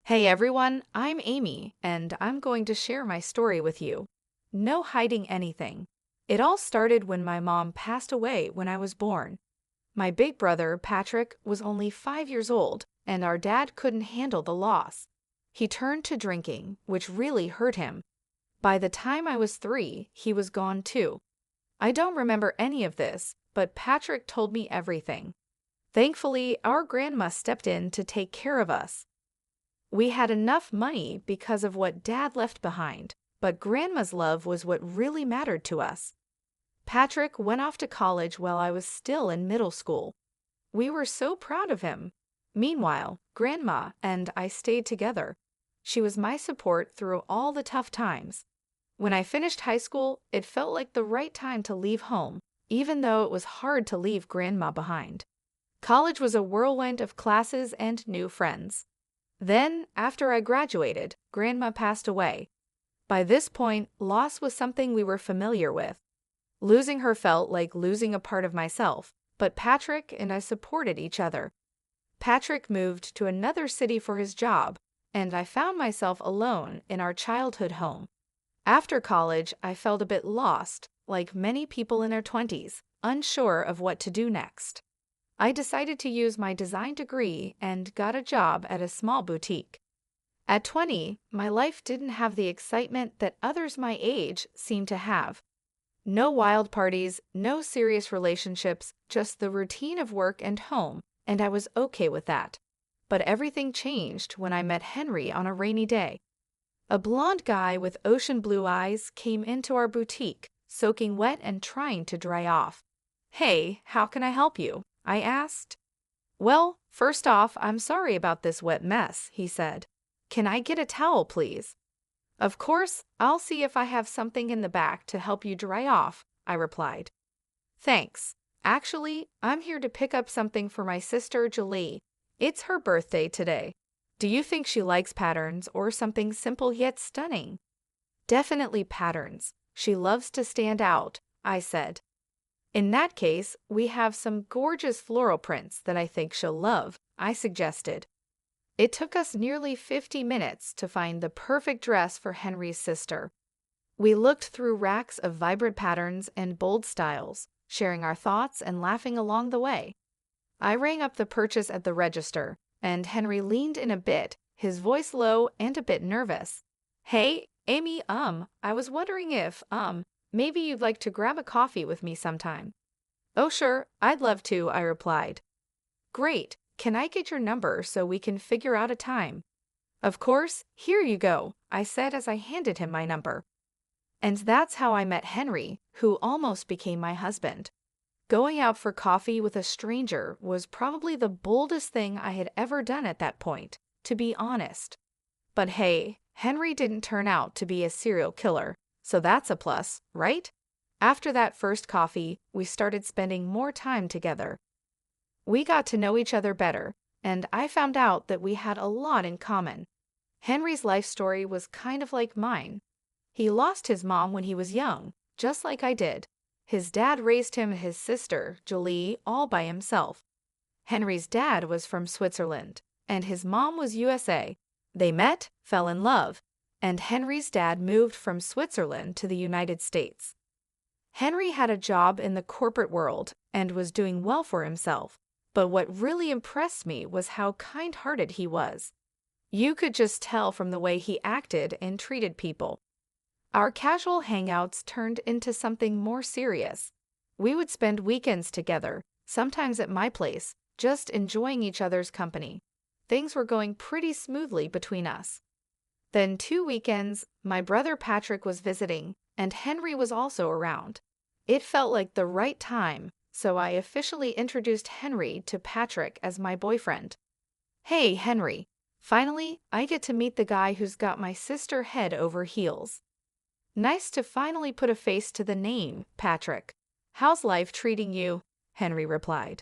Hey everyone, I'm Amy, and I'm going to share my story with you. No hiding anything. It all started when my mom passed away when I was born. My big brother, Patrick, was only 5 years old, and our dad couldn't handle the loss. He turned to drinking, which really hurt him. By the time I was 3, he was gone too. I don't remember any of this, but Patrick told me everything. Thankfully, our grandma stepped in to take care of us. We had enough money because of what Dad left behind, but Grandma's love was what really mattered to us. Patrick went off to college while I was still in middle school. We were so proud of him. Meanwhile, Grandma and I stayed together. She was my support through all the tough times. When I finished high school, it felt like the right time to leave home, even though it was hard to leave Grandma behind. College was a whirlwind of classes and new friends. Then, after I graduated, Grandma passed away. By this point, loss was something we were familiar with. Losing her felt like losing a part of myself, but Patrick and I supported each other. Patrick moved to another city for his job, and I found myself alone in our childhood home. After college, I felt a bit lost, like many people in their 20s, unsure of what to do next. I decided to use my design degree and got a job at a small boutique. At 20, my life didn't have the excitement that others my age seemed to have. No wild parties, no serious relationships, just the routine of work and home, and I was okay with that. But everything changed when I met Henry on a rainy day. A blonde guy with ocean blue eyes came into our boutique, soaking wet and trying to dry off. "Hey, how can I help you?" I asked. "Well, first off, I'm sorry about this wet mess," he said. "Can I get a towel, please?" "Of course, I'll see if I have something in the back to help you dry off," I replied. "Thanks. Actually, I'm here to pick up something for my sister Julie. It's her birthday today. Do you think she likes patterns or something simple yet stunning?" "Definitely patterns. She loves to stand out," I said. "In that case, we have some gorgeous floral prints that I think she'll love," I suggested. It took us nearly 50 minutes to find the perfect dress for Henry's sister. We looked through racks of vibrant patterns and bold styles, sharing our thoughts and laughing along the way. I rang up the purchase at the register, and Henry leaned in a bit, his voice low and a bit nervous. "Hey, Amy, I was wondering if, maybe you'd like to grab a coffee with me sometime." "Oh, sure, I'd love to," I replied. "Great. Can I get your number so we can figure out a time?" "Of course, here you go," I said as I handed him my number. And that's how I met Henry, who almost became my husband. Going out for coffee with a stranger was probably the boldest thing I had ever done at that point, to be honest. But hey, Henry didn't turn out to be a serial killer, so that's a plus, right? After that first coffee, we started spending more time together. We got to know each other better, and I found out that we had a lot in common. Henry's life story was kind of like mine. He lost his mom when he was young, just like I did. His dad raised him and his sister, Julie, all by himself. Henry's dad was from Switzerland, and his mom was USA. They met, fell in love, and Henry's dad moved from Switzerland to the United States. Henry had a job in the corporate world and was doing well for himself, but what really impressed me was how kind-hearted he was. You could just tell from the way he acted and treated people. Our casual hangouts turned into something more serious. We would spend weekends together, sometimes at my place, just enjoying each other's company. Things were going pretty smoothly between us. Then 2 weekends, my brother Patrick was visiting, and Henry was also around. It felt like the right time, so I officially introduced Henry to Patrick as my boyfriend. "Hey, Henry. Finally, I get to meet the guy who's got my sister head over heels." "Nice to finally put a face to the name, Patrick. How's life treating you?" Henry replied.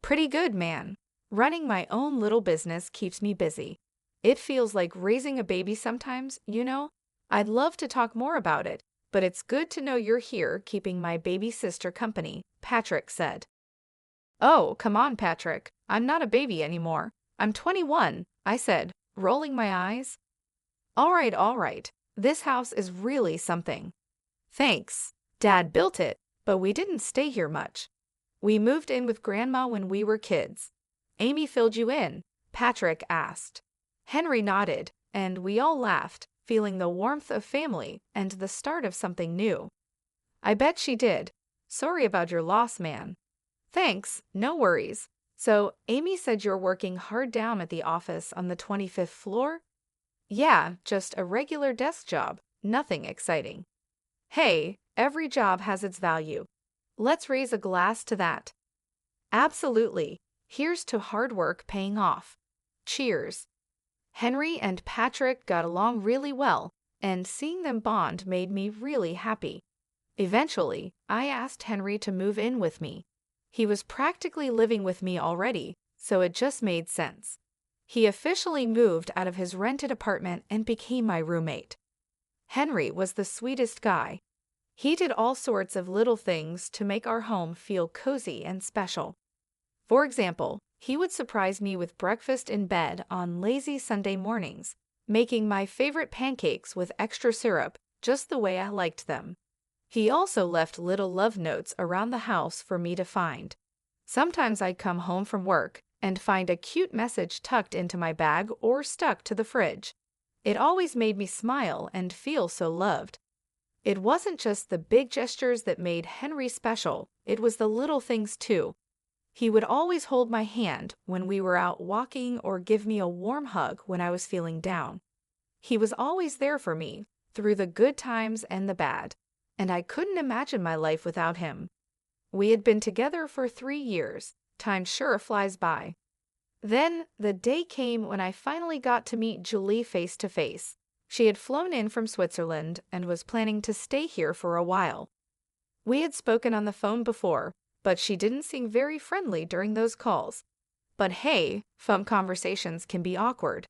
"Pretty good, man. Running my own little business keeps me busy. It feels like raising a baby sometimes, you know? I'd love to talk more about it, but it's good to know you're here keeping my baby sister company," Patrick said. "Oh, come on, Patrick. I'm not a baby anymore. I'm 21, I said, rolling my eyes. All right. This house is really something. Thanks. Dad built it, but we didn't stay here much. We moved in with Grandma when we were kids. Amy filled you in, Patrick asked. Henry nodded, and we all laughed, feeling the warmth of family and the start of something new. I bet she did. Sorry about your loss, man. Thanks, no worries. So, Amy said you're working hard down at the office on the 25th floor? Yeah, just a regular desk job, nothing exciting. Hey, every job has its value. Let's raise a glass to that. Absolutely. Here's to hard work paying off. Cheers. Henry and Patrick got along really well, and seeing them bond made me really happy. Eventually, I asked Henry to move in with me. He was practically living with me already, so it just made sense. He officially moved out of his rented apartment and became my roommate. Henry was the sweetest guy. He did all sorts of little things to make our home feel cozy and special. For example, he would surprise me with breakfast in bed on lazy Sunday mornings, making my favorite pancakes with extra syrup just the way I liked them. He also left little love notes around the house for me to find. Sometimes I'd come home from work and find a cute message tucked into my bag or stuck to the fridge. It always made me smile and feel so loved. It wasn't just the big gestures that made Henry special, it was the little things too. He would always hold my hand when we were out walking or give me a warm hug when I was feeling down. He was always there for me, through the good times and the bad, and I couldn't imagine my life without him. We had been together for 3 years. Time sure flies by. Then the day came when I finally got to meet Julie face to face. She had flown in from Switzerland and was planning to stay here for a while. We had spoken on the phone before, but she didn't seem very friendly during those calls. But hey, phone conversations can be awkward.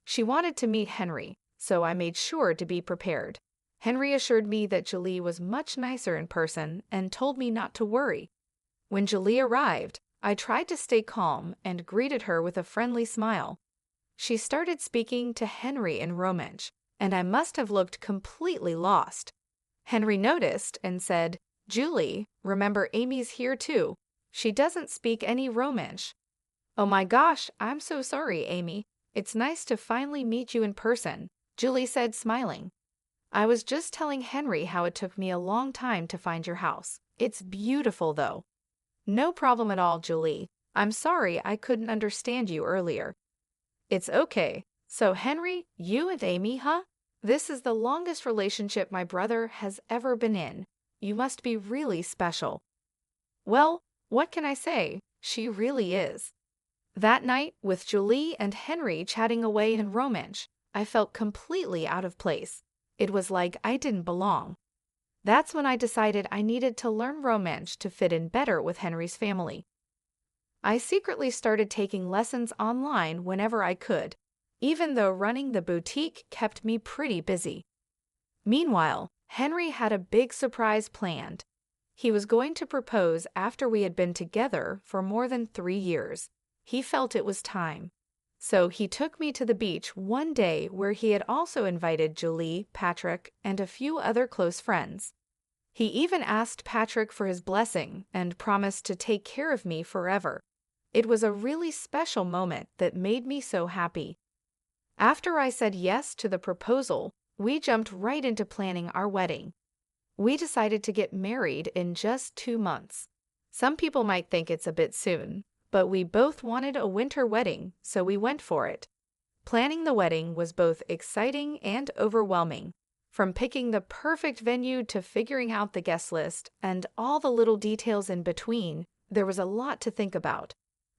She wanted to meet Henry, so I made sure to be prepared. Henry assured me that Julie was much nicer in person and told me not to worry. When Julie arrived, I tried to stay calm and greeted her with a friendly smile. She started speaking to Henry in Romansh, and I must have looked completely lost. Henry noticed and said, "Julie, remember Amy's here too. She doesn't speak any Romansh." "Oh my gosh, I'm so sorry, Amy. It's nice to finally meet you in person," Julie said, smiling. "I was just telling Henry how it took me a long time to find your house. It's beautiful, though." "No problem at all, Julie. I'm sorry I couldn't understand you earlier." "It's okay. So, Henry, you and Amy, huh? This is the longest relationship my brother has ever been in. You must be really special." "Well, what can I say? She really is." That night, with Julie and Henry chatting away in Romansh, I felt completely out of place. It was like I didn't belong. That's when I decided I needed to learn Romansh to fit in better with Henry's family. I secretly started taking lessons online whenever I could, even though running the boutique kept me pretty busy. Meanwhile, Henry had a big surprise planned. He was going to propose after we had been together for more than 3 years. He felt it was time. So he took me to the beach one day where he had also invited Julie, Patrick, and a few other close friends. He even asked Patrick for his blessing and promised to take care of me forever. It was a really special moment that made me so happy. After I said yes to the proposal, we jumped right into planning our wedding. We decided to get married in just 2 months. Some people might think it's a bit soon, but we both wanted a winter wedding, so we went for it. Planning the wedding was both exciting and overwhelming. From picking the perfect venue to figuring out the guest list and all the little details in between, there was a lot to think about.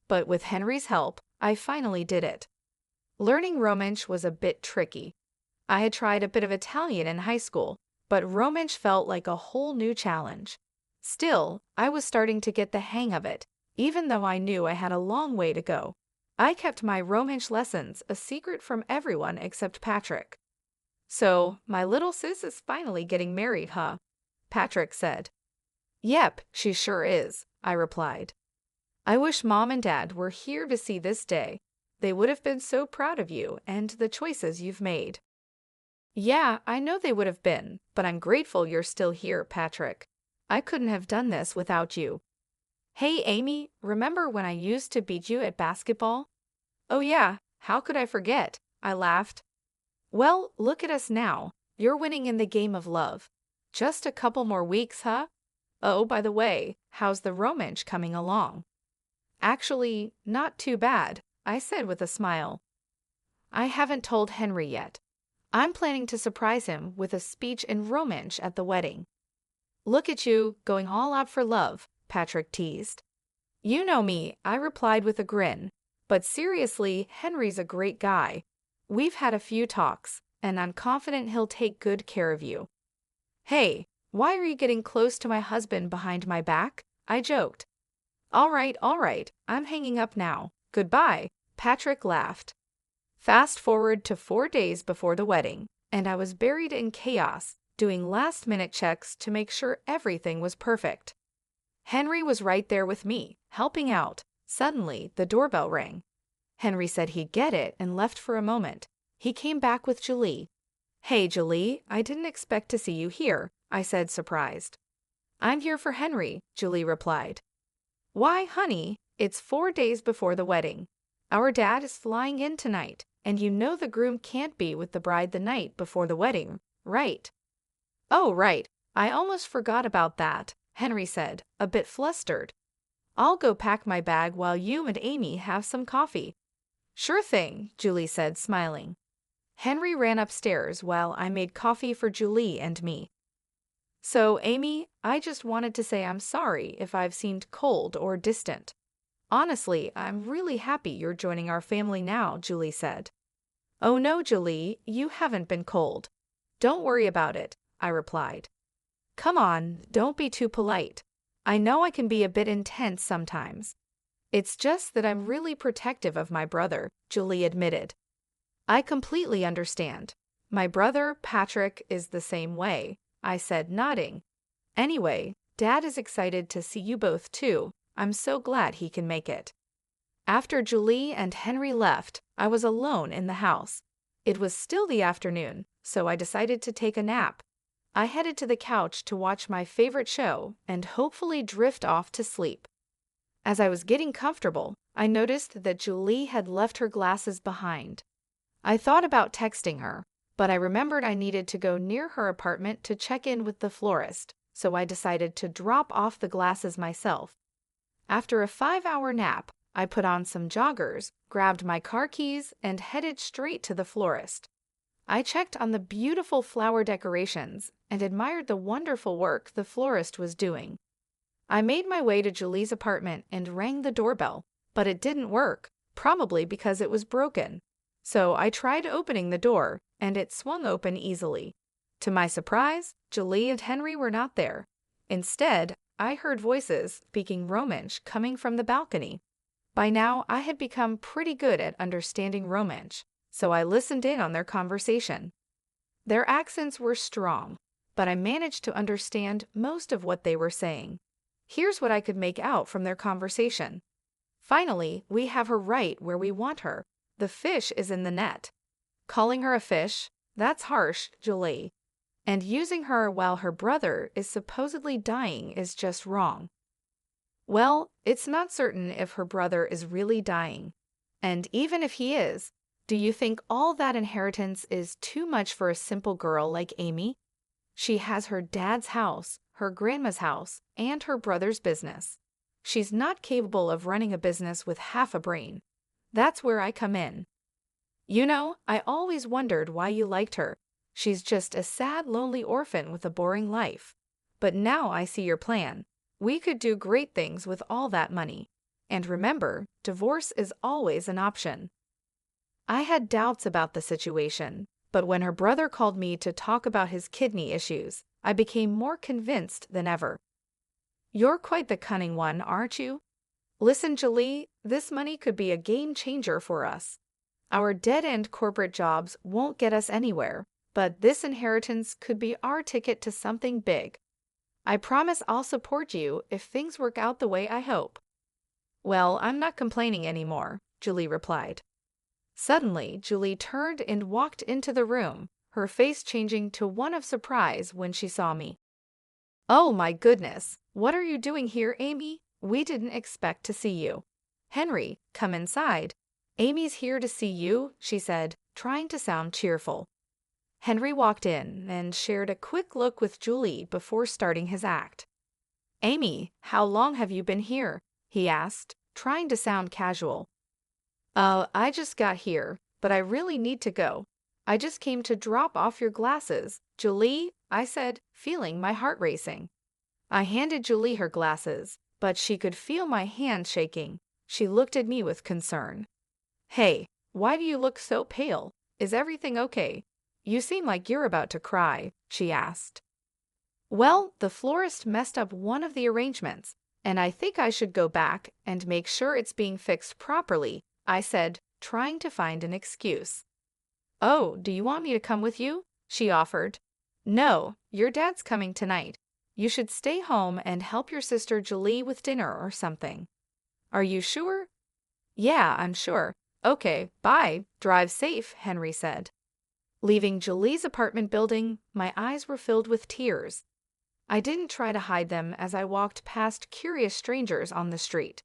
But with Henry's help, I finally did it. Learning Romansh was a bit tricky. I had tried a bit of Italian in high school, but Romansh felt like a whole new challenge. Still, I was starting to get the hang of it, even though I knew I had a long way to go. I kept my Romansh lessons a secret from everyone except Patrick. "So, my little sis is finally getting married, huh?" Patrick said. "Yep, she sure is," I replied. "I wish Mom and Dad were here to see this day. They would have been so proud of you and the choices you've made. Yeah, I know they would have been, but I'm grateful you're still here, Patrick. I couldn't have done this without you. Hey, Amy, remember when I used to beat you at basketball? Oh yeah, how could I forget? I laughed. Well, look at us now. You're winning in the game of love. Just a couple more weeks, huh? Oh, by the way, how's the romance coming along? Actually, not too bad, I said with a smile. I haven't told Henry yet. I'm planning to surprise him with a speech and romance at the wedding. Look at you, going all out for love, Patrick teased. You know me, I replied with a grin. But seriously, Henry's a great guy. We've had a few talks, and I'm confident he'll take good care of you. Hey, why are you getting close to my husband behind my back? I joked. All right, I'm hanging up now. Goodbye, Patrick laughed. Fast forward to 4 days before the wedding, and I was buried in chaos, doing last-minute checks to make sure everything was perfect. Henry was right there with me, helping out. Suddenly, the doorbell rang. Henry said he'd get it and left for a moment. He came back with Julie. Hey, Julie, I didn't expect to see you here, I said, surprised. I'm here for Henry, Julie replied. Why, honey, it's 4 days before the wedding. Our dad is flying in tonight, and you know the groom can't be with the bride the night before the wedding, right? Oh, right. I almost forgot about that, Henry said, a bit flustered. I'll go pack my bag while you and Amy have some coffee. Sure thing, Julie said, smiling. Henry ran upstairs while I made coffee for Julie and me. So, Amy, I just wanted to say I'm sorry if I've seemed cold or distant. Honestly, I'm really happy you're joining our family now, Julie said. Oh no, Julie, you haven't been cold. Don't worry about it, I replied. Come on, don't be too polite. I know I can be a bit intense sometimes. It's just that I'm really protective of my brother, Julie admitted. I completely understand. My brother, Patrick, is the same way, I said, nodding. Anyway, Dad is excited to see you both too. I'm so glad he can make it. After Julie and Henry left, I was alone in the house. It was still the afternoon, so I decided to take a nap. I headed to the couch to watch my favorite show and hopefully drift off to sleep. As I was getting comfortable, I noticed that Julie had left her glasses behind. I thought about texting her, but I remembered I needed to go near her apartment to check in with the florist, so I decided to drop off the glasses myself. After a 5-hour nap, I put on some joggers, grabbed my car keys, and headed straight to the florist. I checked on the beautiful flower decorations and admired the wonderful work the florist was doing. I made my way to Julie's apartment and rang the doorbell, but it didn't work, probably because it was broken. So I tried opening the door, and it swung open easily. To my surprise, Julie and Henry were not there. Instead, I heard voices speaking Romansh coming from the balcony. By now, I had become pretty good at understanding Romansh, so I listened in on their conversation. Their accents were strong, but I managed to understand most of what they were saying. Here's what I could make out from their conversation. Finally, we have her right where we want her. The fish is in the net. Calling her a fish? That's harsh, Julie. And using her while her brother is supposedly dying is just wrong. Well, it's not certain if her brother is really dying. And even if he is, do you think all that inheritance is too much for a simple girl like Amy? She has her dad's house, her grandma's house, and her brother's business. She's not capable of running a business with half a brain. That's where I come in. You know, I always wondered why you liked her. She's just a sad, lonely orphan with a boring life. But now I see your plan. We could do great things with all that money. And remember, divorce is always an option. I had doubts about the situation, but when her brother called me to talk about his kidney issues, I became more convinced than ever. You're quite the cunning one, aren't you? Listen, Julie, this money could be a game changer for us. Our dead-end corporate jobs won't get us anywhere, but this inheritance could be our ticket to something big. I promise I'll support you if things work out the way I hope. Well, I'm not complaining anymore, Julie replied. Suddenly, Julie turned and walked into the room, her face changing to one of surprise when she saw me. "Oh my goodness, what are you doing here, Amy? We didn't expect to see you." "Henry, come inside. Amy's here to see you," she said, trying to sound cheerful. Henry walked in and shared a quick look with Julie before starting his act. "Amy, how long have you been here?" he asked, trying to sound casual. I just got here, but I really need to go. I just came to drop off your glasses, Julie," I said, feeling my heart racing. I handed Julie her glasses, but she could feel my hand shaking. She looked at me with concern. "Hey, why do you look so pale? Is everything okay? You seem like you're about to cry," she asked. "Well, the florist messed up one of the arrangements, and I think I should go back and make sure it's being fixed properly," I said, trying to find an excuse. "Oh, do you want me to come with you?" she offered. "No, your dad's coming tonight. You should stay home and help your sister Julie with dinner or something." "Are you sure?" "Yeah, I'm sure." "Okay, bye. Drive safe," Henry said. Leaving Julie's apartment building, my eyes were filled with tears. I didn't try to hide them as I walked past curious strangers on the street.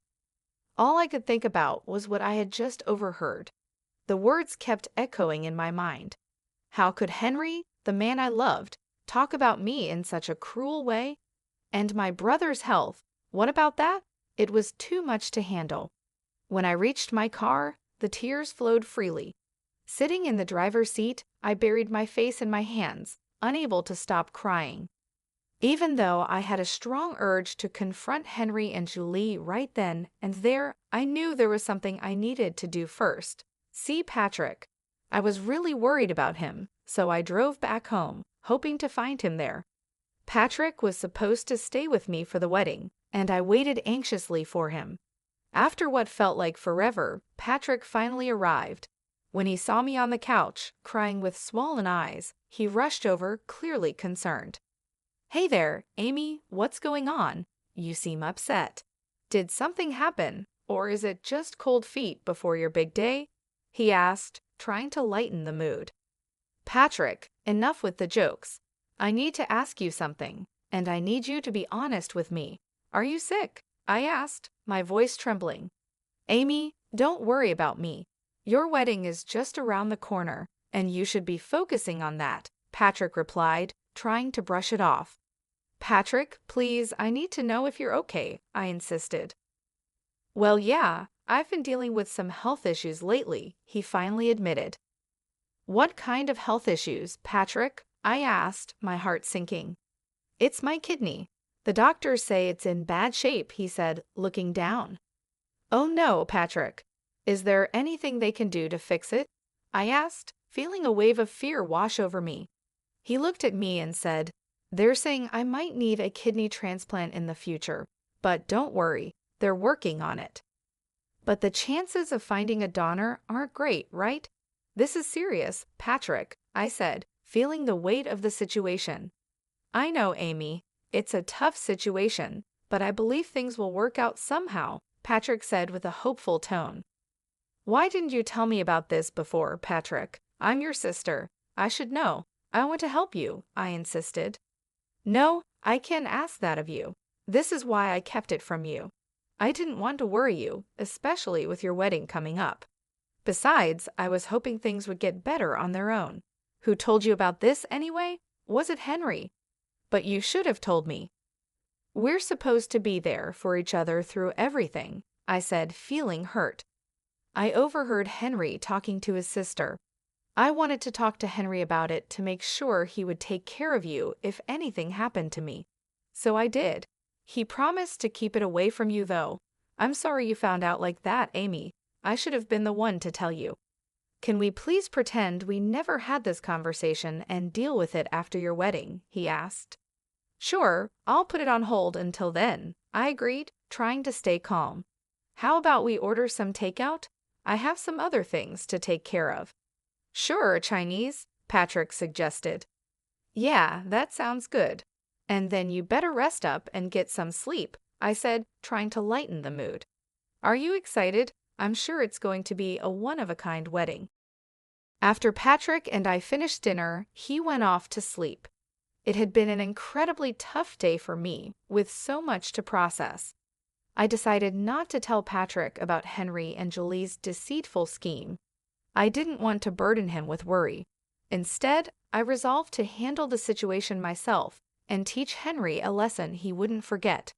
All I could think about was what I had just overheard. The words kept echoing in my mind. How could Henry, the man I loved, talk about me in such a cruel way? And my brother's health, what about that? It was too much to handle. When I reached my car, the tears flowed freely. Sitting in the driver's seat, I buried my face in my hands, unable to stop crying. Even though I had a strong urge to confront Henry and Julie right then and there, I knew there was something I needed to do first. See Patrick. I was really worried about him, so I drove back home, hoping to find him there. Patrick was supposed to stay with me for the wedding, and I waited anxiously for him. After what felt like forever, Patrick finally arrived. When he saw me on the couch, crying with swollen eyes, he rushed over, clearly concerned. "Hey there, Amy, what's going on? You seem upset. Did something happen, or is it just cold feet before your big day?" he asked, trying to lighten the mood. "Patrick, enough with the jokes. I need to ask you something, and I need you to be honest with me. Are you sick?" I asked, my voice trembling. "Amy, don't worry about me. Your wedding is just around the corner, and you should be focusing on that," Patrick replied, trying to brush it off. "Patrick, please, I need to know if you're okay," I insisted. "Well, yeah, I've been dealing with some health issues lately," he finally admitted. "What kind of health issues, Patrick?" I asked, my heart sinking. "It's my kidney. The doctors say it's in bad shape," he said, looking down. "Oh no, Patrick. Is there anything they can do to fix it?" I asked, feeling a wave of fear wash over me. He looked at me and said, "They're saying I might need a kidney transplant in the future, but don't worry, they're working on it." "But the chances of finding a donor aren't great, right? This is serious, Patrick," I said, feeling the weight of the situation. "I know, Amy. It's a tough situation, but I believe things will work out somehow," Patrick said with a hopeful tone. "Why didn't you tell me about this before, Patrick? I'm your sister. I should know. I want to help you," I insisted. "No, I can't ask that of you. This is why I kept it from you. I didn't want to worry you, especially with your wedding coming up. Besides, I was hoping things would get better on their own. Who told you about this anyway? Was it Henry? But you should have told me." "We're supposed to be there for each other through everything," I said, feeling hurt. I overheard Henry talking to his sister. I wanted to talk to Henry about it to make sure he would take care of you if anything happened to me. So I did. He promised to keep it away from you, though. I'm sorry you found out like that, Amy. I should have been the one to tell you. Can we please pretend we never had this conversation and deal with it after your wedding?" he asked. "Sure, I'll put it on hold until then," I agreed, trying to stay calm. "How about we order some takeout? I have some other things to take care of." "Sure, Chinese," Patrick suggested. "Yeah, that sounds good. And then you better rest up and get some sleep," I said, trying to lighten the mood. "Are you excited?" I'm sure it's going to be a one-of-a-kind wedding." After Patrick and I finished dinner, he went off to sleep. It had been an incredibly tough day for me, with so much to process. I decided not to tell Patrick about Henry and Julie's deceitful scheme. I didn't want to burden him with worry. Instead, I resolved to handle the situation myself and teach Henry a lesson he wouldn't forget.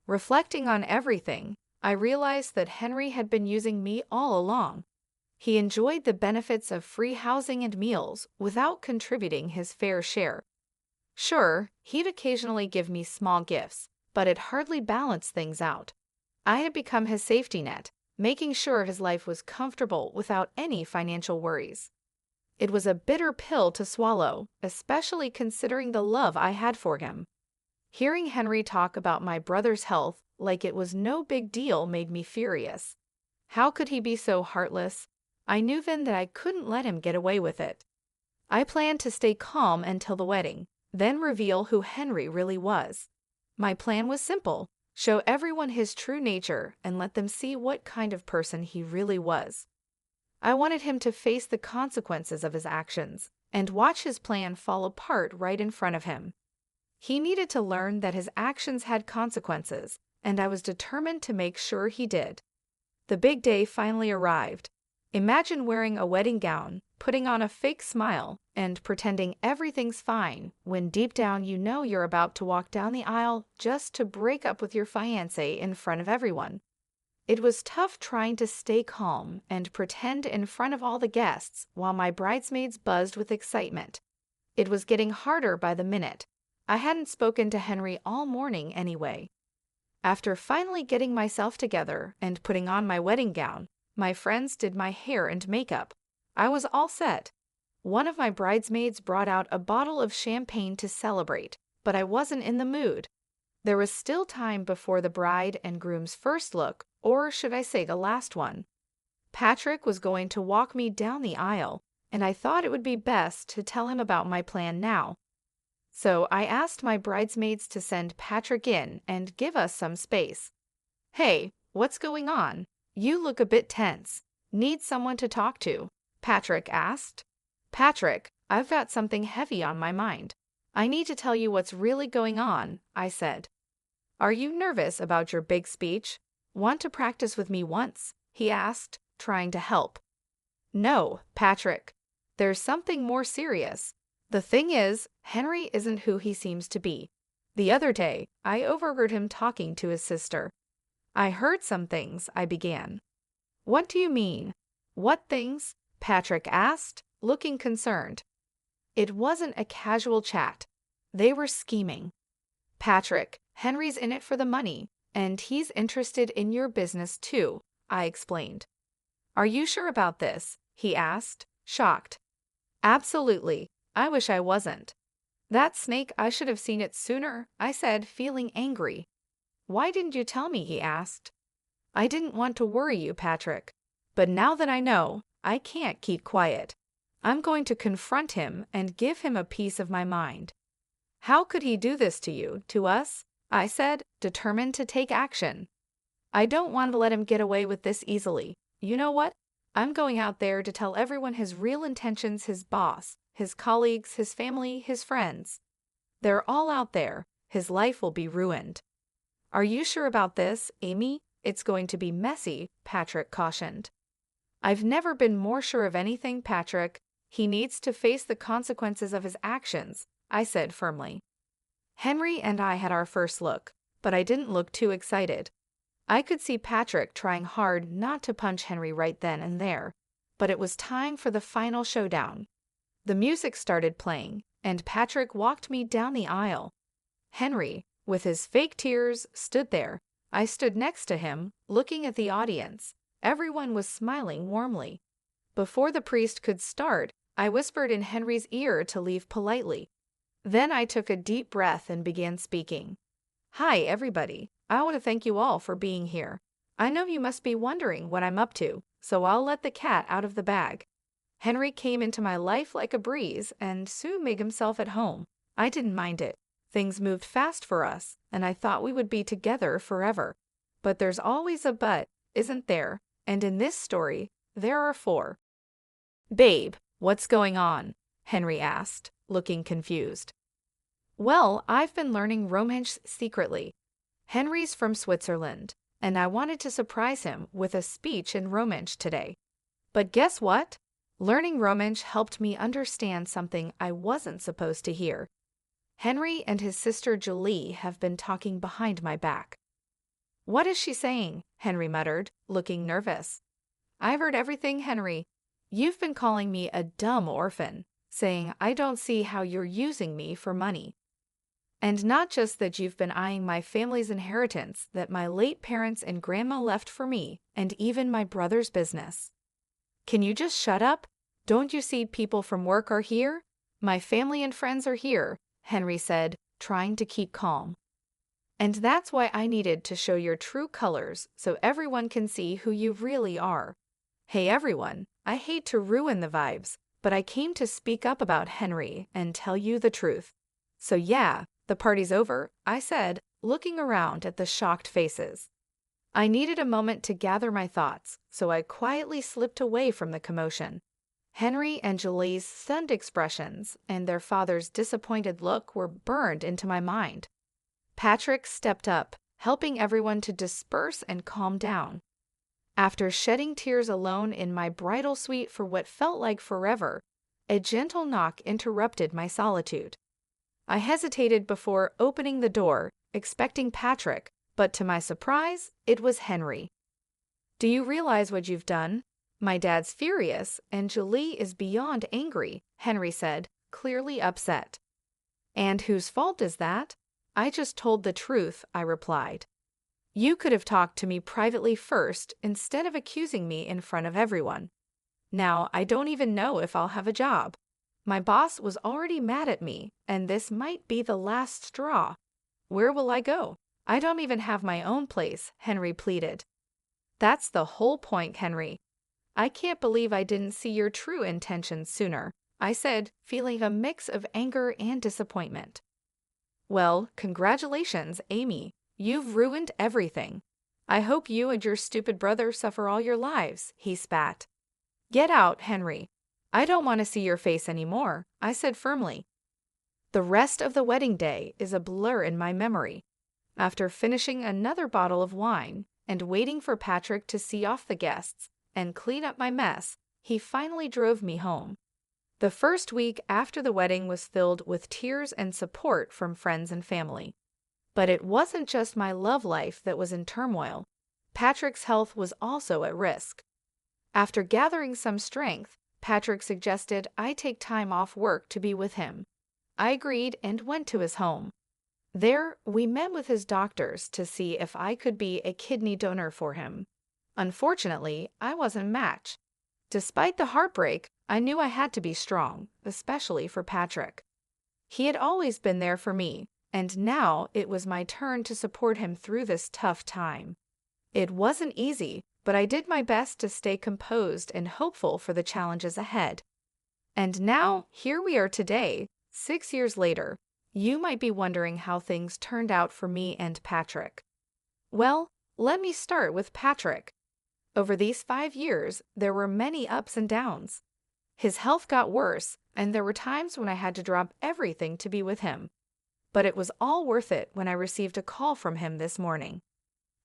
Reflecting on everything, I realized that Henry had been using me all along. He enjoyed the benefits of free housing and meals without contributing his fair share. Sure, he'd occasionally give me small gifts, but it hardly balanced things out. I had become his safety net, making sure his life was comfortable without any financial worries. It was a bitter pill to swallow, especially considering the love I had for him. Hearing Henry talk about my brother's health like it was no big deal made me furious. How could he be so heartless? I knew then that I couldn't let him get away with it. I planned to stay calm until the wedding, then reveal who Henry really was. My plan was simple: show everyone his true nature and let them see what kind of person he really was. I wanted him to face the consequences of his actions and watch his plan fall apart right in front of him. He needed to learn that his actions had consequences, and I was determined to make sure he did. The big day finally arrived. Imagine wearing a wedding gown, putting on a fake smile, and pretending everything's fine when deep down you know you're about to walk down the aisle just to break up with your fiancé in front of everyone. It was tough trying to stay calm and pretend in front of all the guests while my bridesmaids buzzed with excitement. It was getting harder by the minute. I hadn't spoken to Henry all morning anyway. After finally getting myself together and putting on my wedding gown, my friends did my hair and makeup. I was all set. One of my bridesmaids brought out a bottle of champagne to celebrate, but I wasn't in the mood. There was still time before the bride and groom's first look, or should I say the last one. Patrick was going to walk me down the aisle, and I thought it would be best to tell him about my plan now. So I asked my bridesmaids to send Patrick in and give us some space. "Hey, what's going on? You look a bit tense. Need someone to talk to?" Patrick asked. "Patrick, I've got something heavy on my mind. I need to tell you what's really going on," I said. "Are you nervous about your big speech? Want to practice with me once?" he asked, trying to help. "No, Patrick. There's something more serious. The thing is, Henry isn't who he seems to be. The other day, I overheard him talking to his sister." "I heard some things," I began. "What do you mean? What things?" Patrick asked, looking concerned. "It wasn't a casual chat. They were scheming. Patrick, Henry's in it for the money, and he's interested in your business too," I explained. "Are you sure about this?" he asked, shocked. "Absolutely. I wish I wasn't." "That snake, I should have seen it sooner," I said, feeling angry. "Why didn't you tell me?" he asked. "I didn't want to worry you, Patrick. But now that I know, I can't keep quiet. I'm going to confront him and give him a piece of my mind." "How could he do this to you, to us?" I said, determined to take action. "I don't want to let him get away with this easily. You know what? I'm going out there to tell everyone his real intentions, his boss, his colleagues, his family, his friends. They're all out there. His life will be ruined." "Are you sure about this, Amy? It's going to be messy," Patrick cautioned. "I've never been more sure of anything, Patrick. He needs to face the consequences of his actions," I said firmly. Henry and I had our first look, but I didn't look too excited. I could see Patrick trying hard not to punch Henry right then and there, but it was time for the final showdown. The music started playing, and Patrick walked me down the aisle. Henry, with his fake tears, stood there. I stood next to him, looking at the audience. Everyone was smiling warmly. Before the priest could start, I whispered in Henry's ear to leave politely. Then I took a deep breath and began speaking. "Hi, everybody. I want to thank you all for being here. I know you must be wondering what I'm up to, so I'll let the cat out of the bag. Henry came into my life like a breeze and soon made himself at home. I didn't mind it. Things moved fast for us, and I thought we would be together forever. But there's always a but, isn't there? and in this story, there are 4. "Babe, what's going on?" Henry asked, looking confused. "Well, I've been learning Romansh secretly. Henry's from Switzerland, and I wanted to surprise him with a speech in Romansh today. But guess what? Learning Romansh helped me understand something I wasn't supposed to hear. Henry and his sister Julie have been talking behind my back." "What is she saying?" Henry muttered, looking nervous. "I've heard everything, Henry. You've been calling me a dumb orphan, saying I don't see how you're using me for money. And not just that, you've been eyeing my family's inheritance that my late parents and grandma left for me, and even my brother's business. Can you just shut up? Don't you see people from work are here? My family and friends are here," Henry said, trying to keep calm. "And that's why I needed to show your true colors so everyone can see who you really are. Hey everyone, I hate to ruin the vibes, but I came to speak up about Henry and tell you the truth. So yeah, the party's over," I said, looking around at the shocked faces. I needed a moment to gather my thoughts, so I quietly slipped away from the commotion. Henry and Julie's stunned expressions and their father's disappointed look were burned into my mind. Patrick stepped up, helping everyone to disperse and calm down. After shedding tears alone in my bridal suite for what felt like forever, a gentle knock interrupted my solitude. I hesitated before opening the door, expecting Patrick, but to my surprise, it was Henry. "Do you realize what you've done? My dad's furious, and Julie is beyond angry," Henry said, clearly upset. "And whose fault is that?" "I just told the truth," I replied. "You could have talked to me privately first instead of accusing me in front of everyone. Now I don't even know if I'll have a job. My boss was already mad at me, and this might be the last straw. Where will I go? I don't even have my own place," Henry pleaded. "That's the whole point, Henry. I can't believe I didn't see your true intentions sooner," I said, feeling a mix of anger and disappointment. "Well, congratulations, Amy. You've ruined everything. I hope you and your stupid brother suffer all your lives," he spat. "Get out, Henry. I don't want to see your face anymore," I said firmly. The rest of the wedding day is a blur in my memory. After finishing another bottle of wine and waiting for Patrick to see off the guests and clean up my mess, he finally drove me home. The first week after the wedding was filled with tears and support from friends and family. But it wasn't just my love life that was in turmoil. Patrick's health was also at risk. After gathering some strength, Patrick suggested I take time off work to be with him. I agreed and went to his home. There, we met with his doctors to see if I could be a kidney donor for him. Unfortunately, I wasn't a match. Despite the heartbreak, I knew I had to be strong, especially for Patrick. He had always been there for me, and now it was my turn to support him through this tough time. It wasn't easy, but I did my best to stay composed and hopeful for the challenges ahead. And now, here we are today, 6 years later. You might be wondering how things turned out for me and Patrick. Well, let me start with Patrick. Over these 5 years, there were many ups and downs. His health got worse, and there were times when I had to drop everything to be with him. But it was all worth it when I received a call from him this morning.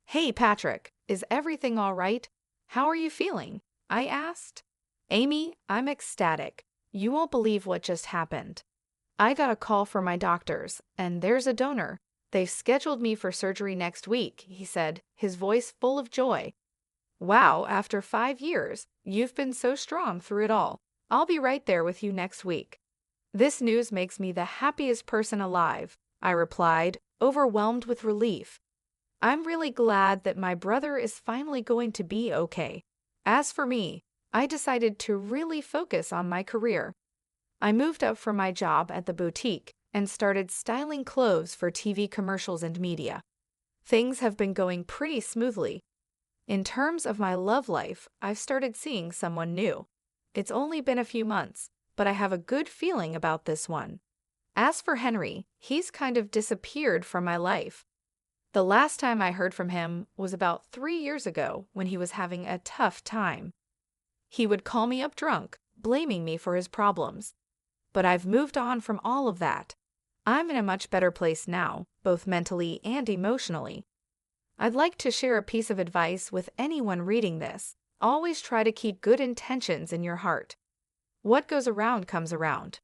"Hey, Patrick, is everything all right? How are you feeling?" I asked. "Amy, I'm ecstatic. You won't believe what just happened. I got a call from my doctors, and there's a donor. They've scheduled me for surgery next week," he said, his voice full of joy. "Wow, after 5 years, you've been so strong through it all. I'll be right there with you next week." "This news makes me the happiest person alive," I replied, overwhelmed with relief. "I'm really glad that my brother is finally going to be okay." As for me, I decided to really focus on my career. I moved up from my job at the boutique and started styling clothes for TV commercials and media. Things have been going pretty smoothly. In terms of my love life, I've started seeing someone new. It's only been a few months, but I have a good feeling about this one. As for Henry, he's kind of disappeared from my life. The last time I heard from him was about 3 years ago when he was having a tough time. He would call me up drunk, blaming me for his problems. But I've moved on from all of that. I'm in a much better place now, both mentally and emotionally. I'd like to share a piece of advice with anyone reading this. Always try to keep good intentions in your heart. What goes around comes around.